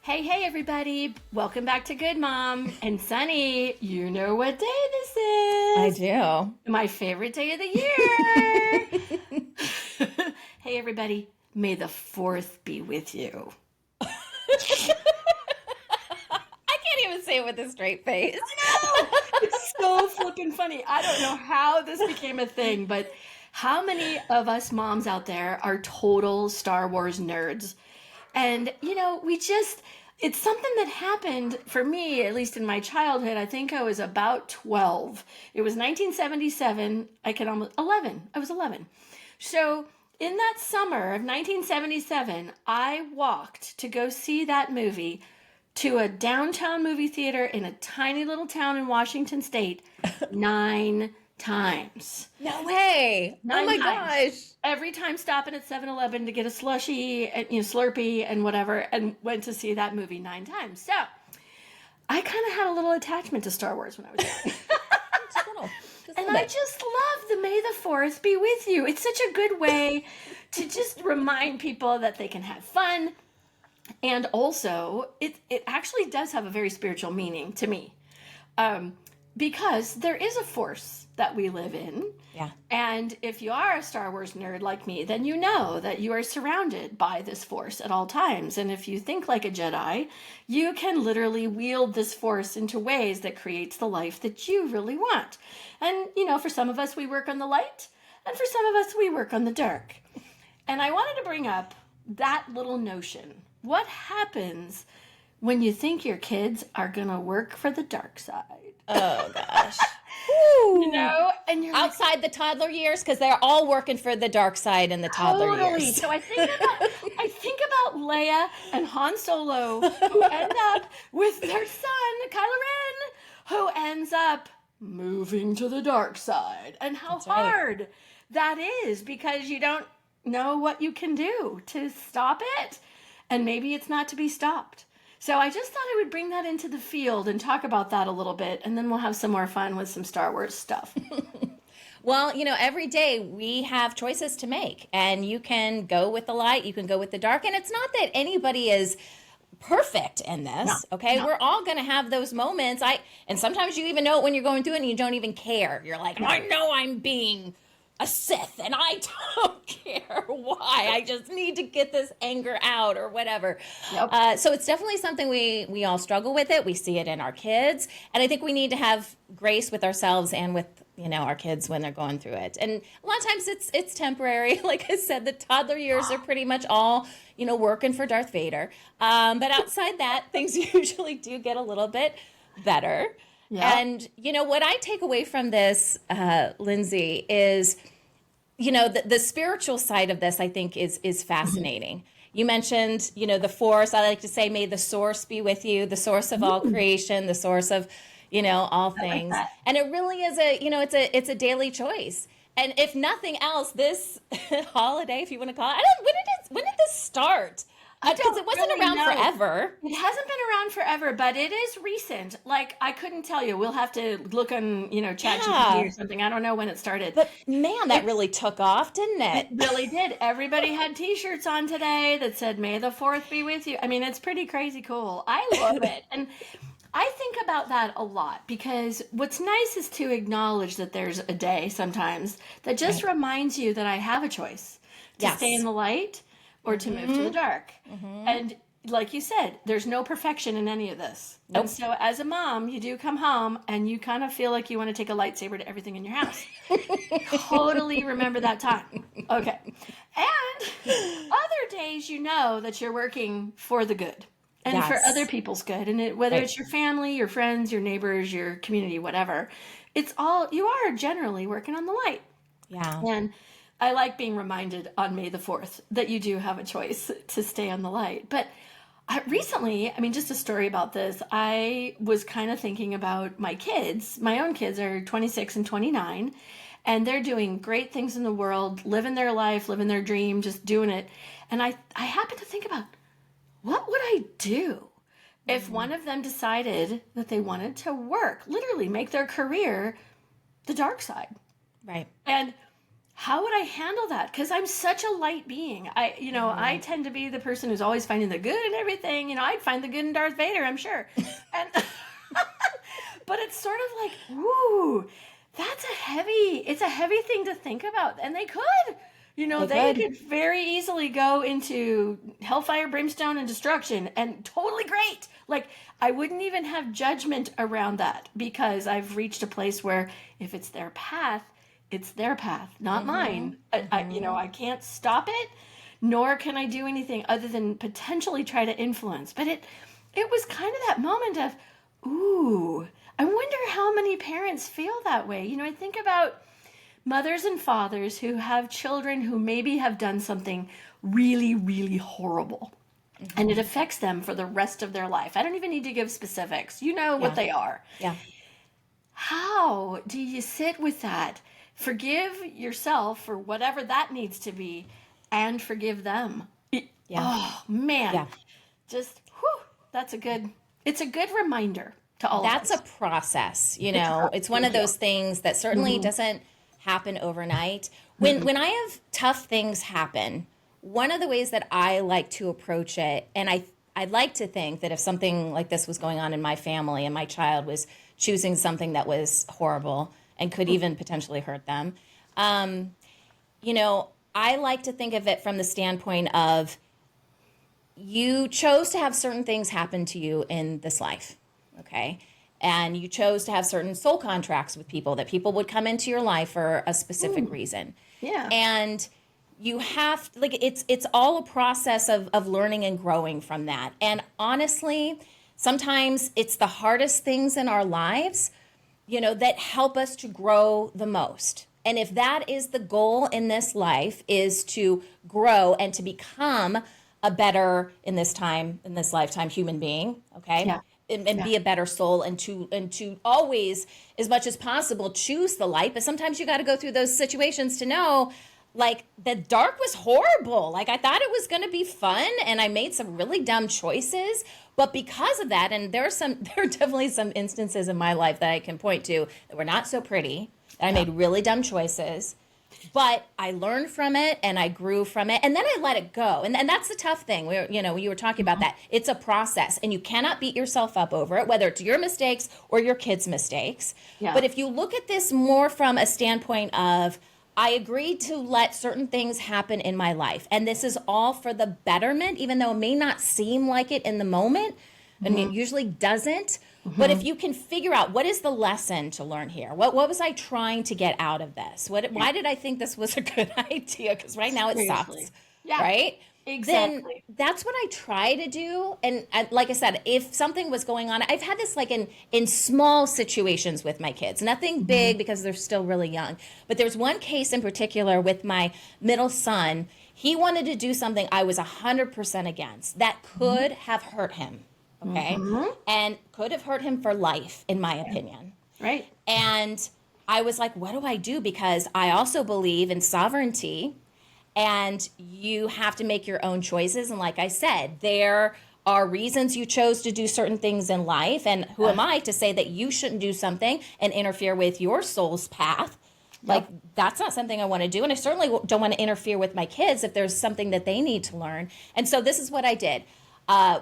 Hey, everybody. Welcome back to Good Mom. And Sunny, you know what day this I is. do. My favorite day of the year. Hey, everybody. May the 4th be with you. I can't even say it with a straight face. I know. It's so flippin' funny. I don't know how this became a thing, but how many of us moms out there are total Star Wars nerds? And, it's something that happened for me, at least in my childhood. I think I was about 12. It was 1977. I was 11. So in that summer of 1977, I walked to go see that movie to a downtown movie theater in a tiny little town in Washington State 9 times. No way. Nine Oh my times. gosh. Every time stopping at 7-Eleven to get a slushie, and, Slurpee and whatever, and went to see that movie 9 times. So I kind of had a little attachment to Star Wars when I was young. Just a little. Just a And little I bit. just love the May the 4th be with you. It's such a good way to just remind people that they can have fun. And also, it actually does have a very spiritual meaning to me. Because there is a force that we live in. Yeah. And if you are a Star Wars nerd like me, then you know that you are surrounded by this force at all times. And if you think like a Jedi, you can literally wield this force into ways that creates the life that you really want. And, for some of us, we work on the light, and for some of us, we work on the dark. And I wanted to bring up that little notion. What happens when you think your kids are going to work for the dark side? Oh gosh. And you're like, Outside the toddler years, because they're all working for the dark side in the toddler totally. years. So I think about Leia and Han Solo, who end up with their son, Kylo Ren, who ends up moving to the dark side. And how That's right. hard that is, because you don't know what you can do to stop it. And maybe it's not to be stopped. So I just thought I would bring that into the field and talk about that a little bit, and then we'll have some more fun with some Star Wars stuff. Well, every day we have choices to make, and you can go with the light, you can go with the dark, and it's not that anybody is perfect in this. Okay, no. we're all going to have those moments. And sometimes you even know it when you're going through it and you don't even care. You're like, I know I'm being a Sith and I don't care why. I just need to get this anger out or whatever. Yep. So it's definitely something we all struggle with it. We see it in our kids, and I think we need to have grace with ourselves and with our kids when they're going through it. And a lot of times it's temporary. Like I said, the toddler years are pretty much all working for Darth Vader. But outside that, things usually do get a little bit better. Yeah. And what I take away from this, Lindsay, is the spiritual side of this. I think is fascinating. You mentioned the Force. I like to say, may the source be with you, the source of all creation, the source of all things. that. And it really is it's a daily choice. And if nothing else, this holiday, if you want to call it, when did this start? Because it wasn't really around know. forever. It hasn't been around forever, but it is recent. Like, I couldn't tell you. We'll have to look on, ChatGPT or something. I don't know when it started. But man, that really took off, didn't it? It really did. Everybody had T-shirts on today that said, May the 4th be with you. I mean, it's pretty crazy cool. I love it. And I think about that a lot, because what's nice is to acknowledge that there's a day sometimes that just reminds you that I have a choice to Yes. stay in the light or to move to the dark. And like you said, there's no perfection in any of this. Nope. And so as a mom, you do come home and you kind of feel like you want to take a lightsaber to everything in your house. Totally remember that time. Okay. And other days, that you're working for the good and for Yes. other people's good. And whether it's your family, your friends, your neighbors, your community, whatever, you are generally working on the light. Yeah. And I like being reminded on May the 4th that you do have a choice to stay on the light. But recently, just a story about this, I was kind of thinking about my kids. My own kids are 26 and 29, and they're doing great things in the world, living their life, living their dream, just doing it. And I happened to think about, what would I do if one of them decided that they wanted to work, literally make their career the dark side? Right. And how would I handle that? Because I'm such a light being. I tend to be the person who's always finding the good in everything. I'd find the good in Darth Vader, I'm sure. And but it's sort of like, ooh, it's a heavy thing to think about. And they could. They could very easily go into hellfire, brimstone, and destruction, and totally great. Like, I wouldn't even have judgment around that, because I've reached a place where if it's their path, it's their path, not mine. I can't stop it, nor can I do anything other than potentially try to influence. But it was kind of that moment of, ooh, I wonder how many parents feel that way. I think about mothers and fathers who have children who maybe have done something really, really horrible. And it affects them for the rest of their life. I don't even need to give specifics. You know what they are. Yeah. How do you sit with that? Forgive yourself for whatever that needs to be, and forgive them. Oh, man. Yeah. Just, it's a good reminder to all That's of us. a process, It's one of those things that certainly doesn't happen overnight. When I have tough things happen, one of the ways that I like to approach it, and I'd like to think that if something like this was going on in my family and my child was choosing something that was horrible and could even potentially hurt them, I like to think of it from the standpoint of, you chose to have certain things happen to you in this life, okay? And you chose to have certain soul contracts with people, that people would come into your life for a specific reason. Yeah. And you have, it's all a process of learning and growing from that. And honestly, sometimes it's the hardest things in our lives, that help us to grow the most. And if that is the goal in this life, is to grow and to become a better, in this lifetime, human being, okay? Yeah. And be a better soul, and to always, as much as possible, choose the light. But sometimes you got to go through those situations to know, like, the dark was horrible. Like, I thought it was going to be fun, and I made some really dumb choices. But because of that, and there are definitely some instances in my life that I can point to that were not so pretty, that I made really dumb choices. But I learned from it, and I grew from it, and then I let it go. And that's the tough thing. You were talking about that. It's a process, and you cannot beat yourself up over it, whether it's your mistakes or your kids' mistakes. Yeah. But if you look at this more from a standpoint of, I agreed to let certain things happen in my life, and this is all for the betterment, even though it may not seem like it in the moment, and it usually doesn't. But if you can figure out, what is the lesson to learn here? What was I trying to get out of this? Why did I think this was a good idea? Because right now it sucks, right? Exactly. Then that's what I try to do. And like I said, if something was going on, I've had this in small situations with my kids, nothing big because they're still really young. But there's one case in particular with my middle son. He wanted to do something I was 100% against that could have hurt him. Okay. And could have hurt him for life, in my opinion. Right. And I was like, what do I do? Because I also believe in sovereignty, and you have to make your own choices. And like I said, there are reasons you chose to do certain things in life. And who am I to say that you shouldn't do something and interfere with your soul's path? Like, that's not something I want to do. And I certainly don't want to interfere with my kids if there's something that they need to learn. And so this is what I did.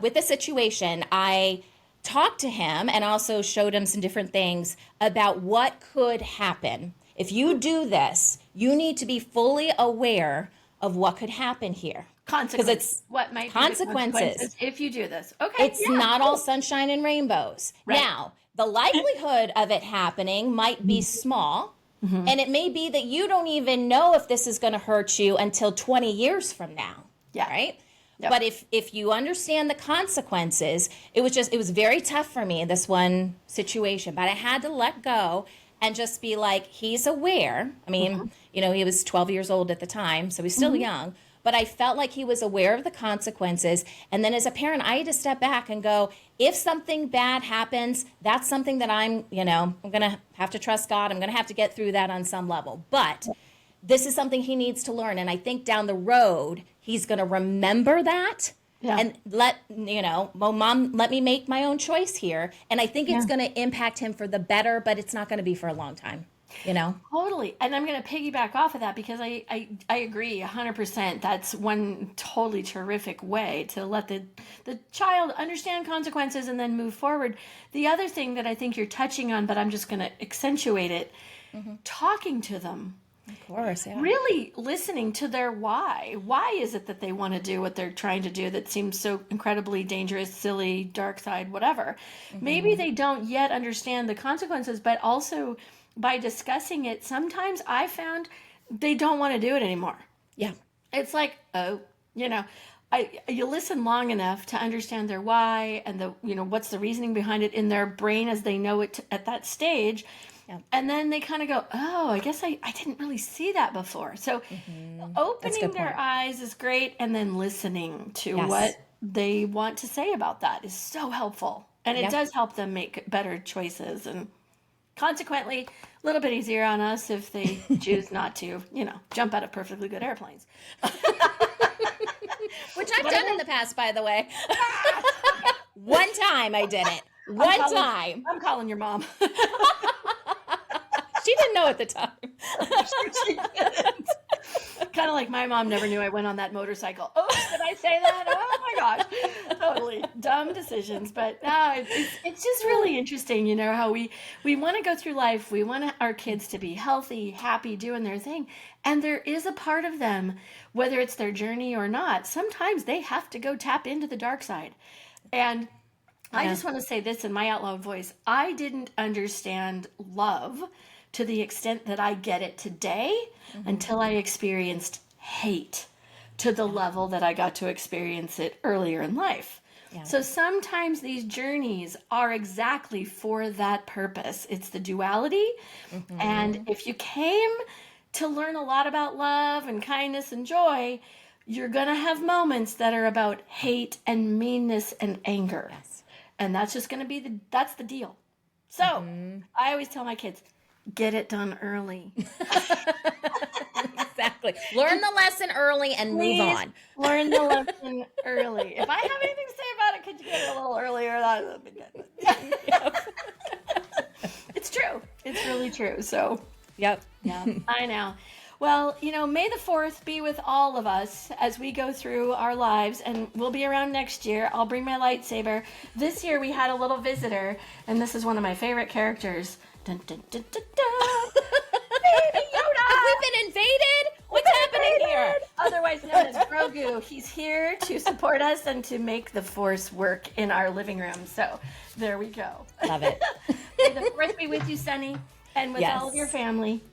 With the situation, I talked to him and also showed him some different things about what could happen. If you do this, you need to be fully aware of what could happen here. Consequences. What might be consequences if you do this? Okay. It's not all sunshine and rainbows. Right. Now, the likelihood of it happening might be small. And it may be that you don't even know if this is going to hurt you until 20 years from now. Yeah. Right? Yep. But if you understand the consequences, it was very tough for me in this one situation. But I had to let go and just be like, he's aware. I mean, he was 12 years old at the time, so he's still young. But I felt like he was aware of the consequences. And then as a parent, I had to step back and go, if something bad happens, that's something that I'm going to have to trust God. I'm going to have to get through that on some level. But this is something he needs to learn. And I think down the road, he's going to remember that and Mom, let me make my own choice here. And I think it's going to impact him for the better, but it's not going to be for a long time. you know? Totally. And I'm going to piggyback off of that because I agree 100%. That's one totally terrific way to let the child understand consequences and then move forward. The other thing that I think you're touching on, but I'm just going to accentuate it, talking to them. Of course, yeah. Really listening to their why. Why is it that they want to do what they're trying to do that seems so incredibly dangerous, silly, dark side, whatever? Maybe they don't yet understand the consequences, but also by discussing it, sometimes I found they don't want to do it anymore. Yeah. It's like, oh, you listen long enough to understand their why and what's the reasoning behind it in their brain as they know it at that stage. Yeah. And then they kind of go, oh, I guess I didn't really see that before. So opening their eyes is great. And then listening to what they want to say about that is so helpful. And it does help them make better choices. And consequently, a little bit easier on us if they choose not to, jump out of perfectly good airplanes. Which I've done in the past, by the way. One time I did it. One time. I'm calling your mom. She didn't know at the time. She didn't. Kind of like my mom never knew I went on that motorcycle. Oh, did I say that? Oh my gosh. Totally dumb decisions. But it's just really interesting, how we want to go through life. We want our kids to be healthy, happy, doing their thing. And there is a part of them, whether it's their journey or not, sometimes they have to go tap into the dark side. And I just want to say this in my out loud voice. I didn't understand love to the extent that I get it today until I experienced hate to the level that I got to experience it earlier in life. Yeah. So sometimes these journeys are exactly for that purpose. It's the duality. And if you came to learn a lot about love and kindness and joy, you're going to have moments that are about hate and meanness and anger. Yes. And that's just going to be that's the deal. So I always tell my kids, get it done early. Exactly. Learn the lesson early and move on. Learn the lesson early. If I have anything to say about it, could you get it a little earlier? That would be good. It's true. It's really true. So, yeah, I know. Well, may the 4th be with all of us as we go through our lives, and we'll be around next year. I'll bring my lightsaber. This year we had a little visitor, and this is one of my favorite characters. Dun, dun, dun, dun, dun. Baby Yoda! Have we been invaded? What's happening here? Otherwise known as Grogu. He's here to support us and to make the Force work in our living room. So there we go. Love it. May the 4th be with you, Sunny, and with all of your family.